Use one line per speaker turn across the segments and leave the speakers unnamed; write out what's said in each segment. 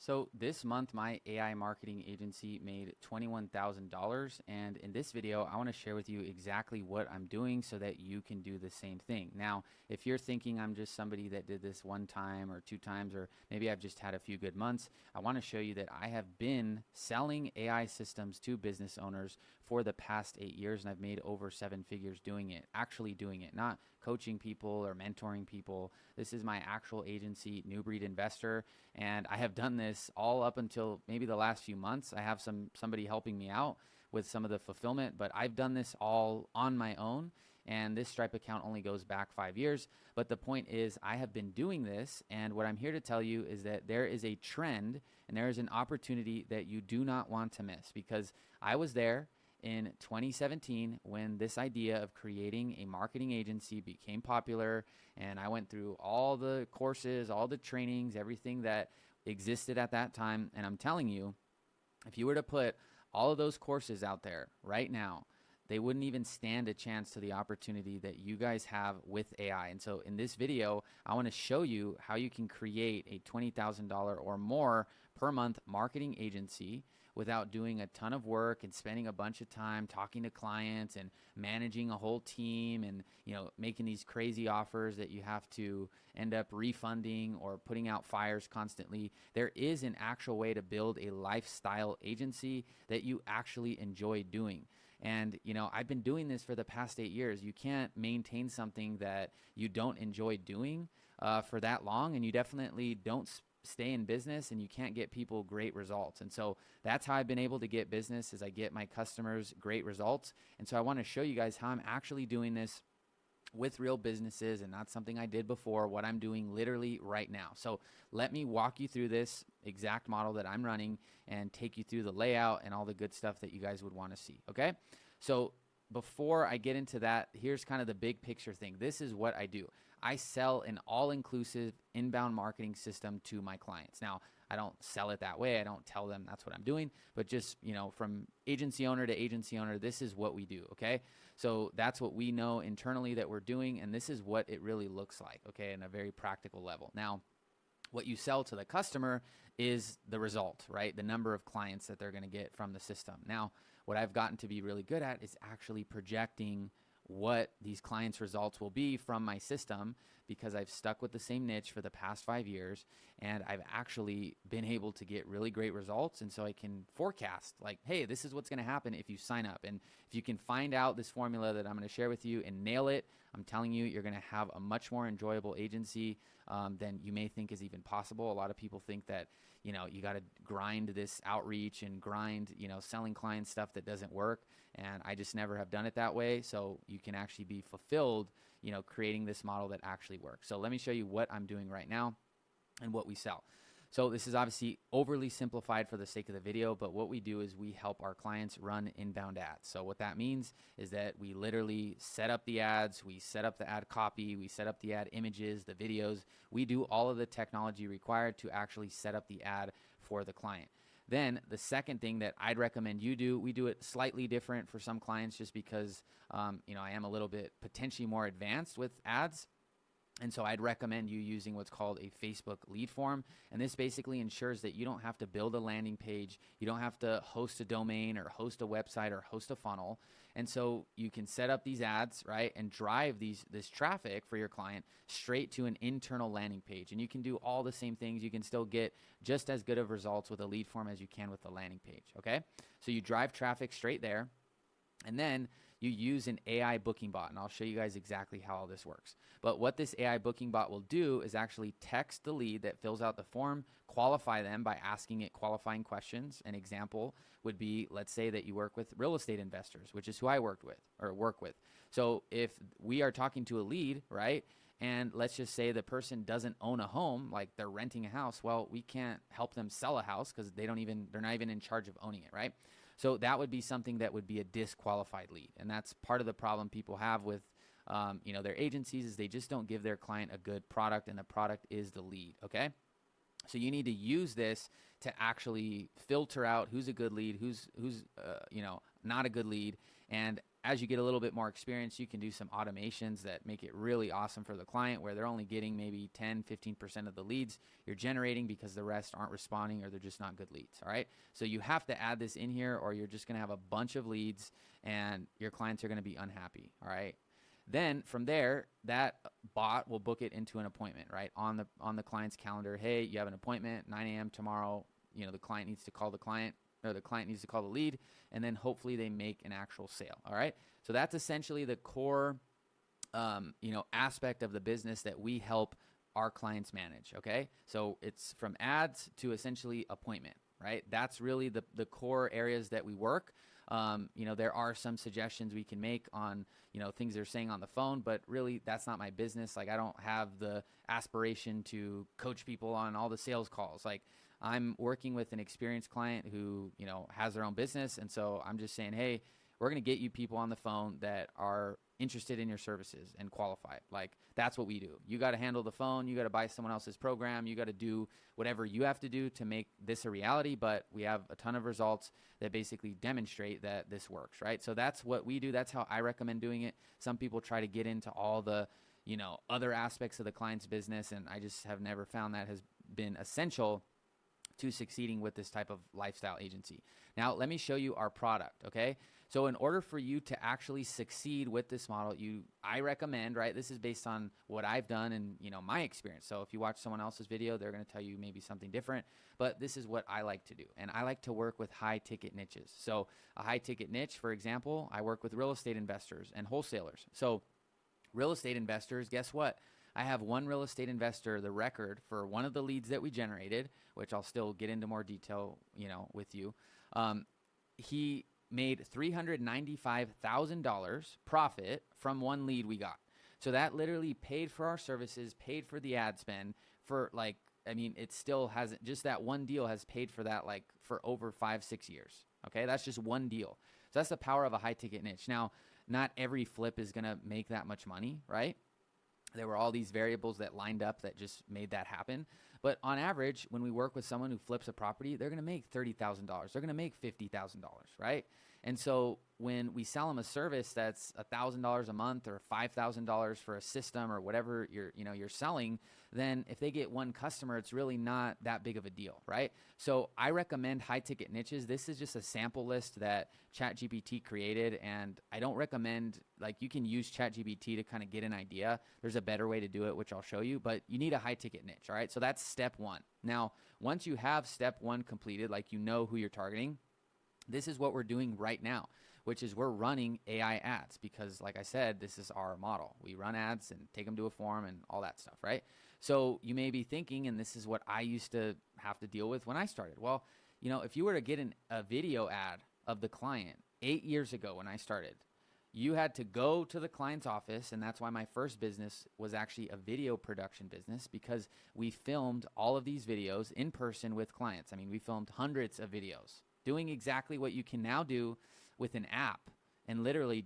So this month, my AI marketing agency made $21,000. And in this video, I want to share with you exactly what I'm doing so that you can do the same thing. Now, if you're thinking I'm just somebody that did this one time or two times, or maybe I've just had a few good months, I want to show you that I have been selling AI systems to business owners for the past 8 years, and I've made over 7 figures doing it, actually doing it, not coaching people or mentoring people. This is my actual agency, New Breed Investor, and I have done this all up until maybe the last few months. I have somebody helping me out with some of the fulfillment, but I've done this all on my own, and this Stripe account only goes back 5 years. But the point is, I have been doing this, and what I'm here to tell you is that there is a trend and there is an opportunity that you do not want to miss, because I was there in 2017 when this idea of creating a marketing agency became popular, and I went through all the courses, all the trainings, everything that existed at that time. And I'm telling you, if you were to put all of those courses out there right now, they wouldn't even stand a chance to the opportunity that you guys have with AI. And so in this video, I want to show you how you can create a $20,000 or more per month marketing agency without doing a ton of work and spending a bunch of time talking to clients and managing a whole team and, making these crazy offers that you have to end up refunding or putting out fires constantly. There is an actual way to build a lifestyle agency that you actually enjoy doing. And, I've been doing this for the past 8 years. You can't maintain something that you don't enjoy doing for that long, and you definitely don't stay in business, and you can't get people great results. And so that's how I've been able to get business, is I get my customers great results. And so I want to show you guys how I'm actually doing this with real businesses, and not something I did before, what I'm doing literally right now. So let me walk you through this exact model that I'm running and take you through the layout and all the good stuff that you guys would want to see. Okay. So before I get into that, here's kind of the big picture thing. This is what I do. I sell an all-inclusive inbound marketing system to my clients. Now, I don't sell it that way. I don't tell them that's what I'm doing, but just, from agency owner to agency owner, this is what we do. Okay. So that's what we know internally that we're doing. And this is what it really looks like. Okay. In a very practical level. Now, what you sell to the customer is the result, right? The number of clients that they're going to get from the system. Now, what I've gotten to be really good at is actually projecting what these clients' results will be from my system, because I've stuck with the same niche for the past 5 years, and I've actually been able to get really great results. And so I can forecast, like, hey, this is what's going to happen if you sign up. And if you can find out this formula that I'm going to share with you and nail it, I'm telling you, you're going to have a much more enjoyable agency than you may think is even possible. A lot of people think that, you got to grind this outreach and grind, selling clients stuff that doesn't work. And I just never have done it that way. So you can actually be fulfilled, creating this model that actually works. So let me show you what I'm doing right now and what we sell. So this is obviously overly simplified for the sake of the video, but what we do is we help our clients run inbound ads. So what that means is that we literally set up the ads, we set up the ad copy, we set up the ad images, the videos. We do all of the technology required to actually set up the ad for the client. Then the second thing that I'd recommend you do, we do it slightly different for some clients just because, I am a little bit potentially more advanced with ads. And so I'd recommend you using what's called a Facebook lead form. And this basically ensures that you don't have to build a landing page. You don't have to host a domain or host a website or host a funnel. And so you can set up these ads, right, and drive this traffic for your client straight to an internal landing page. And you can do all the same things. You can still get just as good of results with a lead form as you can with the landing page, okay? So you drive traffic straight there. And then you use an AI booking bot, and I'll show you guys exactly how all this works. But what this AI booking bot will do is actually text the lead that fills out the form, qualify them by asking it qualifying questions. An example would be, let's say that you work with real estate investors, which is who I work with. So if we are talking to a lead, right, and let's just say the person doesn't own a home, like they're renting a house, well, we can't help them sell a house because they're not even in charge of owning it, right? So that would be something that would be a disqualified lead. And that's part of the problem people have with their agencies, is they just don't give their client a good product, and the product is the lead, okay? So you need to use this to actually filter out who's a good lead, who's not a good lead. And as you get a little bit more experience, you can do some automations that make it really awesome for the client, where they're only getting maybe 10-15% of the leads you're generating because the rest aren't responding or they're just not good leads. All right. So you have to add this in here, or you're just going to have a bunch of leads and your clients are going to be unhappy. All right. Then from there, that bot will book it into an appointment, right? On the client's calendar. Hey, you have an appointment, 9 a.m. tomorrow. You know, the client needs to call the client, or the client needs to call the lead, and then hopefully they make an actual sale. All right. So that's essentially the core, aspect of the business that we help our clients manage. Okay. So it's from ads to essentially appointment, right? That's really the core areas that we work. There are some suggestions we can make on, things they're saying on the phone, but really that's not my business. Like, I don't have the aspiration to coach people on all the sales calls. Like, I'm working with an experienced client who, has their own business. And so I'm just saying, hey, we're going to get you people on the phone that are interested in your services and qualified. Like, that's what we do. You got to handle the phone. You got to buy someone else's program. You got to do whatever you have to do to make this a reality. But we have a ton of results that basically demonstrate that this works, right? So that's what we do. That's how I recommend doing it. Some people try to get into all the, other aspects of the client's business, and I just have never found that has been essential to succeeding with this type of lifestyle agency. Now, let me show you our product, okay? So in order for you to actually succeed with this model, I recommend, right? This is based on what I've done and, my experience. So if you watch someone else's video, they're going to tell you maybe something different, but this is what I like to do. And I like to work with high ticket niches. So a high ticket niche, for example, I work with real estate investors and wholesalers. So real estate investors, guess what? I have one real estate investor, the record for one of the leads that we generated, which I'll still get into more detail, with you. He made $395,000 profit from one lead we got. So that literally paid for our services, paid for the ad spend for it still hasn't, just that one deal has paid for that for over 5-6 years. Okay. That's just one deal. So that's the power of a high ticket niche. Now, not every flip is going to make that much money, right? There were all these variables that lined up that just made that happen. But on average, when we work with someone who flips a property, they're going to make $30,000. They're going to make $50,000, right? And so when we sell them a service that's $1,000 a month or $5,000 for a system or whatever you're selling, then if they get one customer, it's really not that big of a deal, right? So I recommend high ticket niches. This is just a sample list that ChatGPT created, and I don't recommend, you can use ChatGPT to kind of get an idea. There's a better way to do it, which I'll show you, but you need a high ticket niche, all right? So that's step one. Now, once you have step one completed, who you're targeting, this is what we're doing right now, which is we're running AI ads because, like I said, this is our model. We run ads and take them to a form and all that stuff, right? So you may be thinking, and this is what I used to have to deal with when I started. Well, if you were to get a video ad of the client 8 years ago when I started, you had to go to the client's office, and that's why my first business was actually a video production business, because we filmed all of these videos in person with clients. We filmed hundreds of videos doing exactly what you can now do with an app, and literally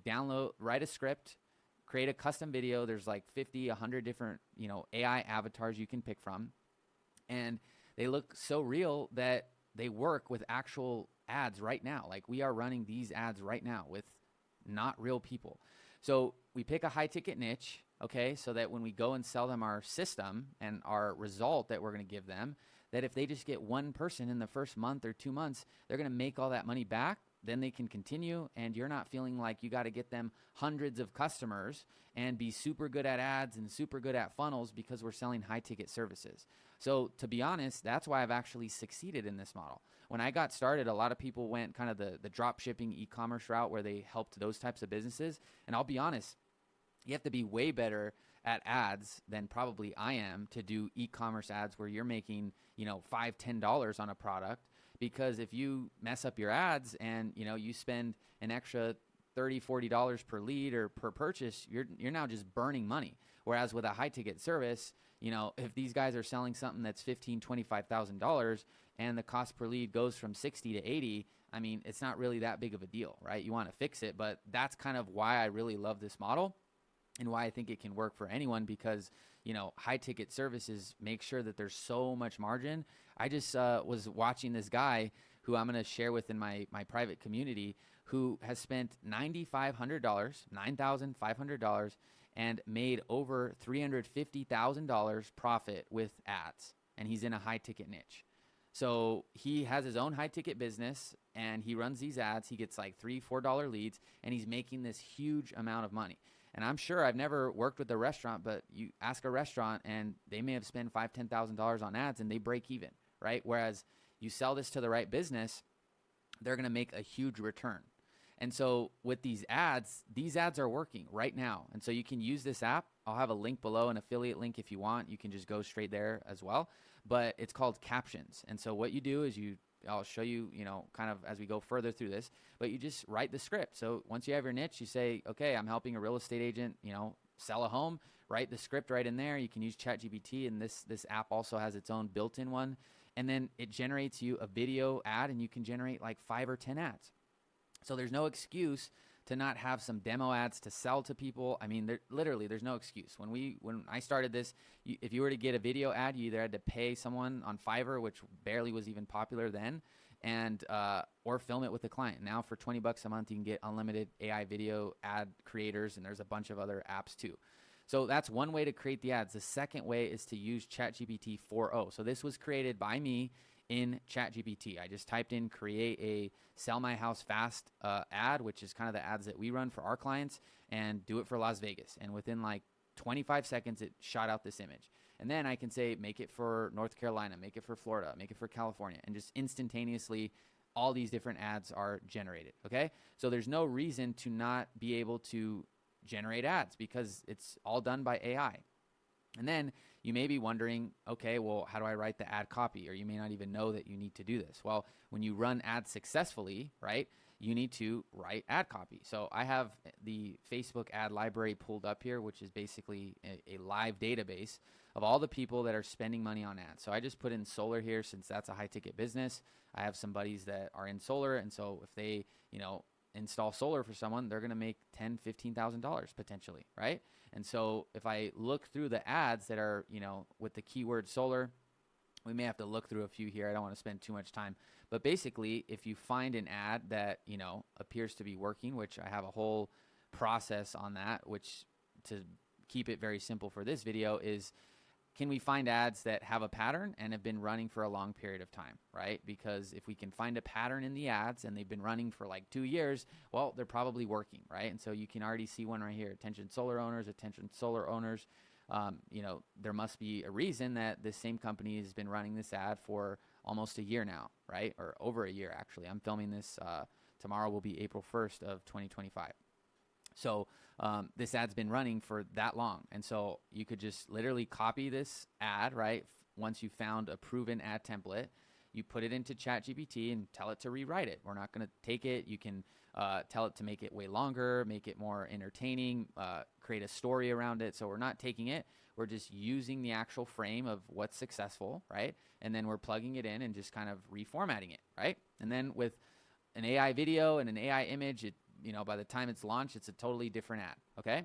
write a script, create a custom video. There's 50, 100 different, AI avatars you can pick from. And they look so real that they work with actual ads right now. We are running these ads right now with not real people. So we pick a high ticket niche, okay, so that when we go and sell them our system and our result that we're going to give them, that if they just get one person in the first month or 2 months, they're going to make all that money back. Then they can continue, and you're not feeling like you got to get them hundreds of customers and be super good at ads and super good at funnels because we're selling high ticket services. So to be honest, that's why I've actually succeeded in this model. When I got started, a lot of people went kind of the drop shipping e-commerce route where they helped those types of businesses. And I'll be honest, you have to be way better at ads than probably I am to do e-commerce ads where you're making, $5, $10 on a product. Because if you mess up your ads and, you spend an extra $30, $40 per lead or per purchase, you're now just burning money. Whereas with a high ticket service, if these guys are selling something that's $15,000, $25,000 and the cost per lead goes from 60 to 80, it's not really that big of a deal, right? You want to fix it, but that's kind of why I really love this model and why I think it can work for anyone, because, high ticket services make sure that there's so much margin. I just was watching this guy who I'm going to share with in my private community, who has spent $9,500 and made over $350,000 profit with ads. And he's in a high ticket niche. So he has his own high ticket business and he runs these ads. He gets like $3, $4 leads and he's making this huge amount of money. And I'm sure, I've never worked with a restaurant, but you ask a restaurant and they may have spent $5,000, $10,000 on ads and they break even, right? Whereas you sell this to the right business, they're going to make a huge return. And so with these ads are working right now. And so you can use this app. I'll have a link below, an affiliate link if you want. You can just go straight there as well. But it's called Captions. And so what you do is I'll show you, kind of as we go further through this, but you just write the script. So once you have your niche, you say, okay, I'm helping a real estate agent, sell a home, write the script right in there. You can use ChatGPT, and this app also has its own built-in one. And then it generates you a video ad, and you can generate like 5 or 10 ads. So there's no excuse to not have some demo ads to sell to people. I mean, there's no excuse. When I started this, if you were to get a video ad, you either had to pay someone on Fiverr, which barely was even popular then, and or film it with a client. Now for $20 a month, you can get unlimited AI video ad creators, and there's a bunch of other apps too. So that's one way to create the ads. The second way is to use ChatGPT 4.0. So this was created by me in ChatGPT. I just typed in create a sell my house fast ad, which is kind of the ads that we run for our clients, and do it for Las Vegas. And within like 25 seconds, it shot out this image. And then I can say, make it for North Carolina, make it for Florida, make it for California, and just instantaneously all these different ads are generated, okay? So there's no reason to not be able to generate ads because it's all done by AI. And then you may be wondering, okay, well, how do I write the ad copy? Or you may not even know that you need to do this. Well, when you run ads successfully, right, you need to write ad copy. So I have the Facebook ad library pulled up here, which is basically a live database of all the people that are spending money on ads. So I just put in solar here since that's a high ticket business. I have some buddies that are in solar. And so if they, install solar for someone, they're going to make $10,000, $15,000 potentially, right? And so if I look through the ads that are, with the keyword solar, we may have to look through a few here. I don't want to spend too much time. But basically, if you find an ad that, appears to be working, which I have a whole process on that, which to keep it very simple for this video is, can we find ads that have a pattern and have been running for a long period of time, right? Because if we can find a pattern in the ads and they've been running for like 2 years, well, they're probably working, right? And so you can already see one right here, attention solar owners. There must be a reason that this same company has been running this ad for almost a year now, right? Or over a year, actually. I'm filming this, tomorrow will be April 1st of 2025. So this ad's been running for that long. And so you could just literally copy this ad, right? Once you found a proven ad template, you put it into ChatGPT and tell it to rewrite it. We're not going to take it. You can tell it to make it way longer, make it more entertaining, create a story around it. So we're not taking it. We're just using the actual frame of what's successful, right? And then we're plugging it in and just kind of reformatting it, right? And then with an AI video and an AI image, by the time it's launched, it's a totally different ad, okay?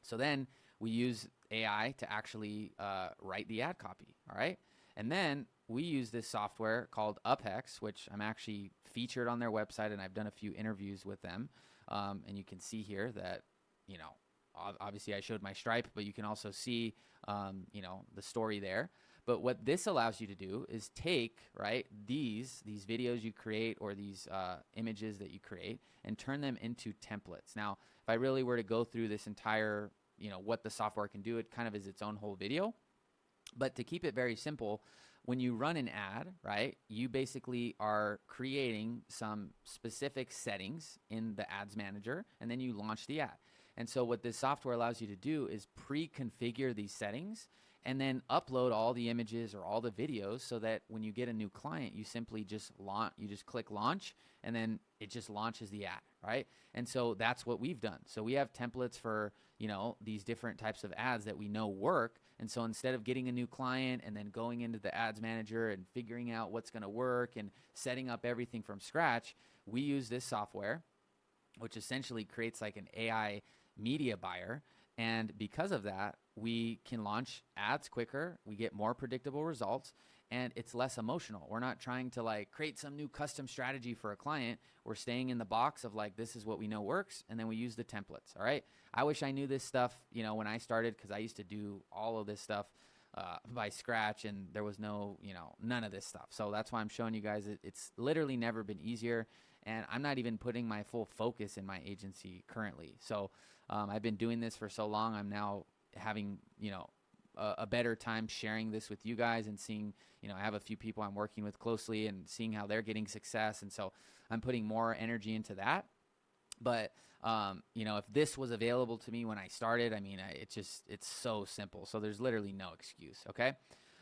So then we use AI to actually write the ad copy, all right? And then we use this software called UpHex, which I'm actually featured on their website, and I've done a few interviews with them. And you can see here that, obviously I showed my Stripe, but you can also see, the story there. But what this allows you to do is take, right, these videos you create or these images that you create and turn them into templates. Now, if I really were to go through this entire, what the software can do, it kind of is its own whole video. But to keep it very simple, when you run an ad, right, you basically are creating some specific settings in the ads manager, and then you launch the ad. And so what this software allows you to do is pre-configure these settings and then upload all the images or all the videos so that when you get a new client, you simply just click launch, and then it just launches the ad, right? And so that's what we've done. So we have templates for, these different types of ads that we know work. And so instead of getting a new client and then going into the ads manager and figuring out what's going to work and setting up everything from scratch, we use this software, which essentially creates like an AI media buyer. And because of that, we can launch ads quicker, we get more predictable results, and it's less emotional. We're not trying to like create some new custom strategy for a client. We're staying in the box of like, this is what we know works, and then we use the templates. All right. I wish I knew this stuff, you know, when I started, because I used to do all of this stuff by scratch, and there was no, you know, none of this stuff. So that's why I'm showing you guys it's literally never been easier. And I'm not even putting my full focus in my agency currently. So I've been doing this for so long. I'm now having, you know, a better time sharing this with you guys and seeing, you know, I have a few people I'm working with closely and seeing how they're getting success. And so I'm putting more energy into that. But, you know, if this was available to me when I started, I mean, it's so simple. So there's literally no excuse. Okay.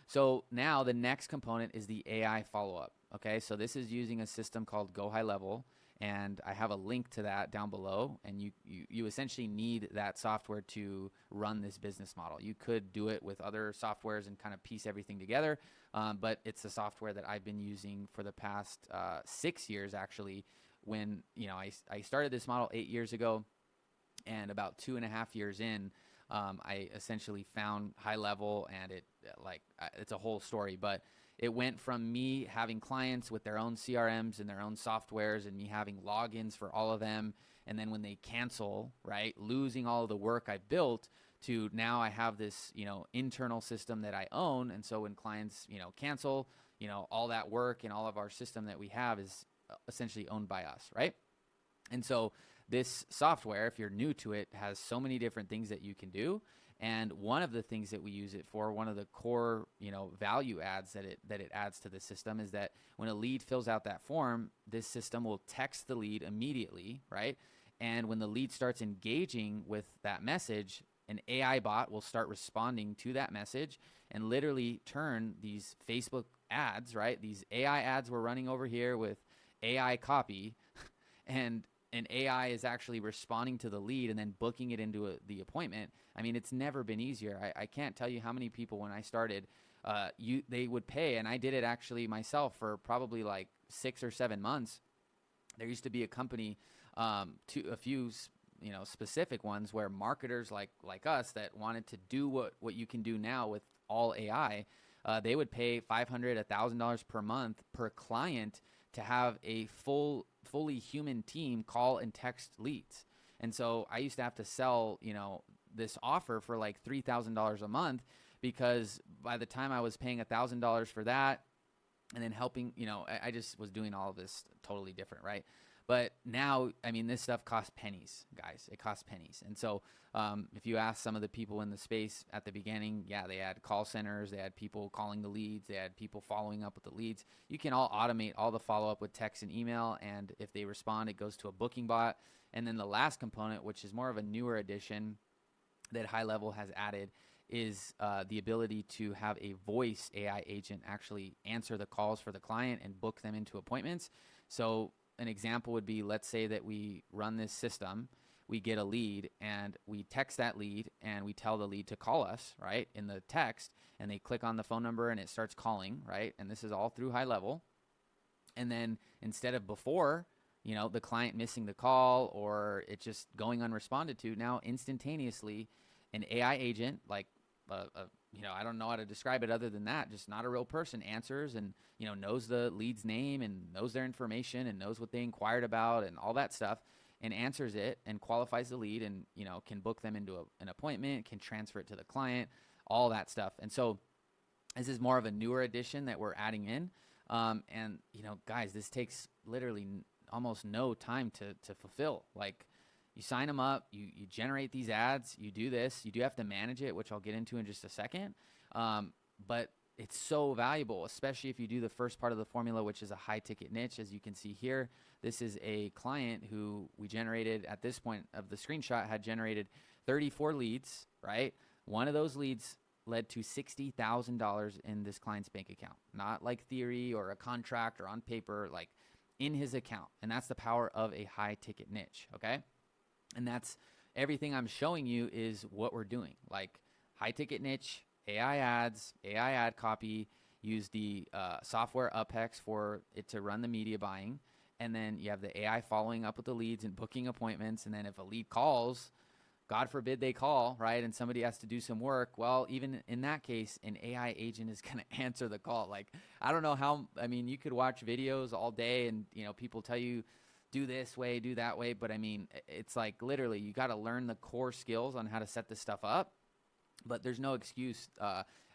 So now the next component is the AI follow-up. Okay. So this is using a system called GoHighLevel, and I have a link to that down below. And you essentially need that software to run this business model. You could do it with other softwares and kind of piece everything together. But it's the software that I've been using for the past 6 years, actually. When, you know, I started this model 8 years ago, and about 2.5 years in, I essentially found GoHighLevel, and it's a whole story. But it went from me having clients with their own CRMs and their own softwares, and me having logins for all of them, and then when they cancel, right, losing all of the work I built, to now I have this, you know, internal system that I own. And so when clients, you know, cancel, you know, all that work and all of our system that we have is essentially owned by us, right? And so this software, if you're new to it, has so many different things that you can do. And one of the things that we use it for, one of the core, you know, value adds that it adds to the system, is that when a lead fills out that form, this system will text the lead immediately, right? And when the lead starts engaging with that message, an AI bot will start responding to that message and literally turn these Facebook ads, right? These AI ads we're running over here with AI copy, and an AI is actually responding to the lead and then booking it into the appointment. I mean, it's never been easier. I can't tell you how many people when I started, they would pay, and I did it actually myself for probably like 6 or 7 months. There used to be a company, to a few, you know, specific ones where marketers like us that wanted to do what you can do now with all AI, they would pay $500, $1,000 per month per client to have a fully human team call and text leads. And so I used to have to sell, you know, this offer for like $3,000 a month, because by the time I was paying $1,000 for that, and then helping, you know, I just was doing all of this totally different, right? But now, I mean, this stuff costs pennies, guys. It costs pennies. And so if you ask some of the people in the space at the beginning, yeah, they had call centers, they had people calling the leads, they had people following up with the leads. You can all automate all the follow-up with text and email, and if they respond, it goes to a booking bot. And then the last component, which is more of a newer addition that GoHighLevel has added, is the ability to have a voice AI agent actually answer the calls for the client and book them into appointments. So an example would be, let's say that we run this system, we get a lead, and we text that lead, and we tell the lead to call us, right, in the text, and they click on the phone number and it starts calling, right? And this is all through GoHighLevel. And then instead of before, you know, the client missing the call or it just going unresponded to, now instantaneously an AI agent, like you know, I don't know how to describe it other than that, just not a real person, answers and, you know, knows the lead's name and knows their information and knows what they inquired about and all that stuff, and answers it and qualifies the lead and, you know, can book them into an appointment, can transfer it to the client, all that stuff. And so this is more of a newer addition that we're adding in. And, you know, guys, this takes literally almost no time to fulfill. Like, you sign them up, you generate these ads, you do this, you do have to manage it, which I'll get into in just a second. But it's so valuable, especially if you do the first part of the formula, which is a high ticket niche. As you can see here, this is a client who we generated at this point of the screenshot had generated 34 leads, right? One of those leads led to $60,000 in this client's bank account, not like theory or a contract or on paper, like in his account. And that's the power of a high ticket niche. Okay. And that's everything I'm showing you is what we're doing, like high ticket niche, AI ads, AI ad copy, use the software Upex for it to run the media buying. And then you have the AI following up with the leads and booking appointments. And then if a lead calls, God forbid they call, right? And somebody has to do some work. Well, even in that case, an AI agent is going to answer the call. Like, I don't know how, I mean, you could watch videos all day and, you know, people tell you do this way, do that way. But I mean, it's like literally you got to learn the core skills on how to set this stuff up. But there's no excuse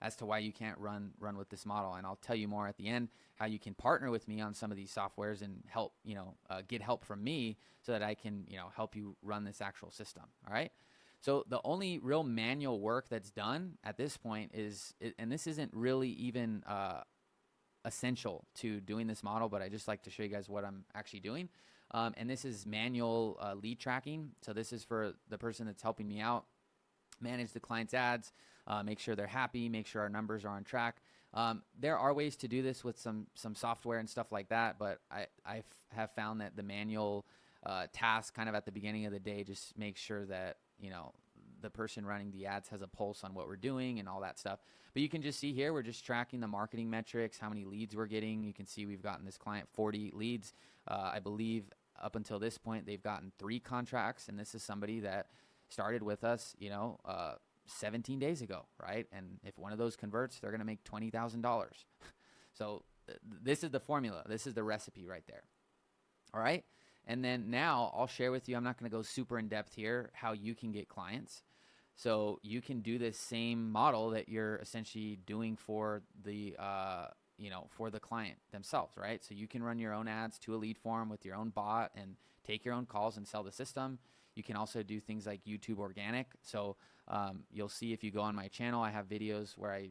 as to why you can't run with this model. And I'll tell you more at the end how you can partner with me on some of these softwares and help, you know, get help from me so that I can, you know, help you run this actual system. All right. So the only real manual work that's done at this point is, and this isn't really even essential to doing this model, but I just like to show you guys what I'm actually doing. And this is manual lead tracking. So this is for the person that's helping me out manage the client's ads, make sure they're happy, make sure our numbers are on track. There are ways to do this with some software and stuff like that, but I have found that the manual task kind of at the beginning of the day just makes sure that, you know, the person running the ads has a pulse on what we're doing and all that stuff. But you can just see here, we're just tracking the marketing metrics, how many leads we're getting. You can see we've gotten this client 40 leads. I believe up until this point, they've gotten 3 contracts, and this is somebody that started with us, you know, 17 days ago, right? And if one of those converts, they're going to make $20,000. So this is the formula. This is the recipe right there. All right. And then now I'll share with you, I'm not going to go super in depth here, how you can get clients. So you can do this same model that you're essentially doing for the, you know, for the client themselves, right? So you can run your own ads to a lead form with your own bot and take your own calls and sell the system. You can also do things like YouTube organic. So you'll see if you go on my channel, I have videos where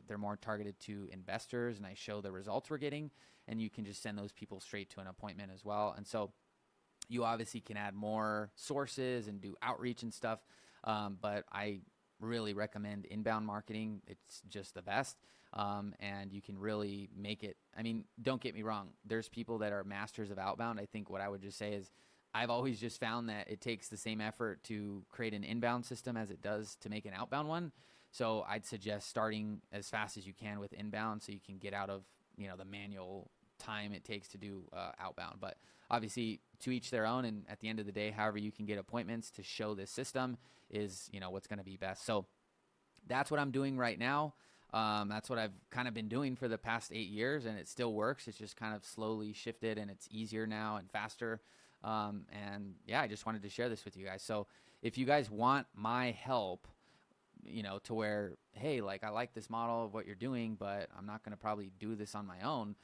they're more targeted to investors, and I show the results we're getting, and you can just send those people straight to an appointment as well. And so you obviously can add more sources and do outreach and stuff, but I really recommend inbound marketing. It's just the best. And you can really make it. I mean, don't get me wrong. There's people that are masters of outbound. I think what I would just say is, I've always just found that it takes the same effort to create an inbound system as it does to make an outbound one. So I'd suggest starting as fast as you can with inbound so you can get out of, you know, the manual time it takes to do outbound. But obviously to each their own, and at the end of the day, however you can get appointments to show this system is, you know, what's going to be best. So that's what I'm doing right now. That's what I've kind of been doing for the past 8 years, and it still works. It's just kind of slowly shifted, and it's easier now and faster. And yeah, I just wanted to share this with you guys. So if you guys want my help, you know, to where, hey, like, I like this model of what you're doing, but I'm not going to probably do this on my own.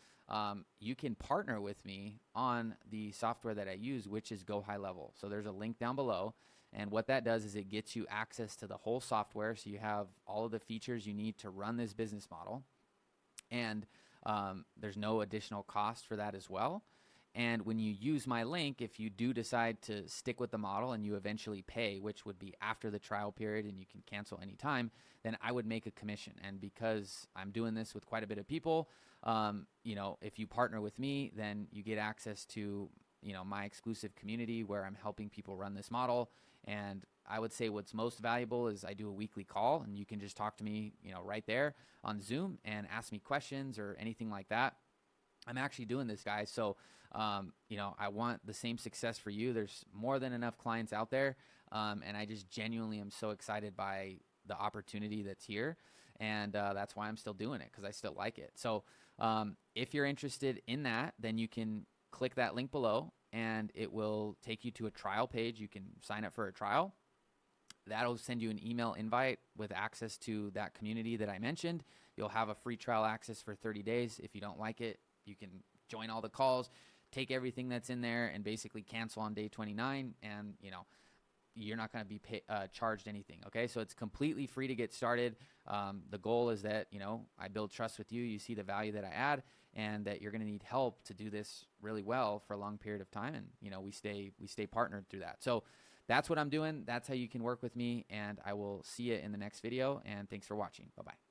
You can partner with me on the software that I use, which is GoHighLevel. So there's a link down below. And what that does is it gets you access to the whole software. So you have all of the features you need to run this business model. And there's no additional cost for that as well. And when you use my link, if you do decide to stick with the model and you eventually pay, which would be after the trial period and you can cancel anytime, then I would make a commission. And because I'm doing this with quite a bit of people, you know, if you partner with me, then you get access to, you know, my exclusive community where I'm helping people run this model. And I would say what's most valuable is I do a weekly call, and you can just talk to me, you know, right there on Zoom and ask me questions or anything like that. I'm actually doing this, guys. So, you know, I want the same success for you. There's more than enough clients out there. And I just genuinely am so excited by the opportunity that's here. And that's why I'm still doing it, because I still like it. So if you're interested in that, then you can click that link below and it will take you to a trial page. You can sign up for a trial. That'll send you an email invite with access to that community that I mentioned. You'll have a free trial access for 30 days. If you don't like it, you can join all the calls, take everything that's in there, and basically cancel on day 29. And, you know, you're not going to be charged anything. Okay. So it's completely free to get started. The goal is that, you know, I build trust with you. You see the value that I add, and that you're going to need help to do this really well for a long period of time. And, you know, we stay partnered through that. So that's what I'm doing. That's how you can work with me, and I will see you in the next video, and thanks for watching. Bye-bye.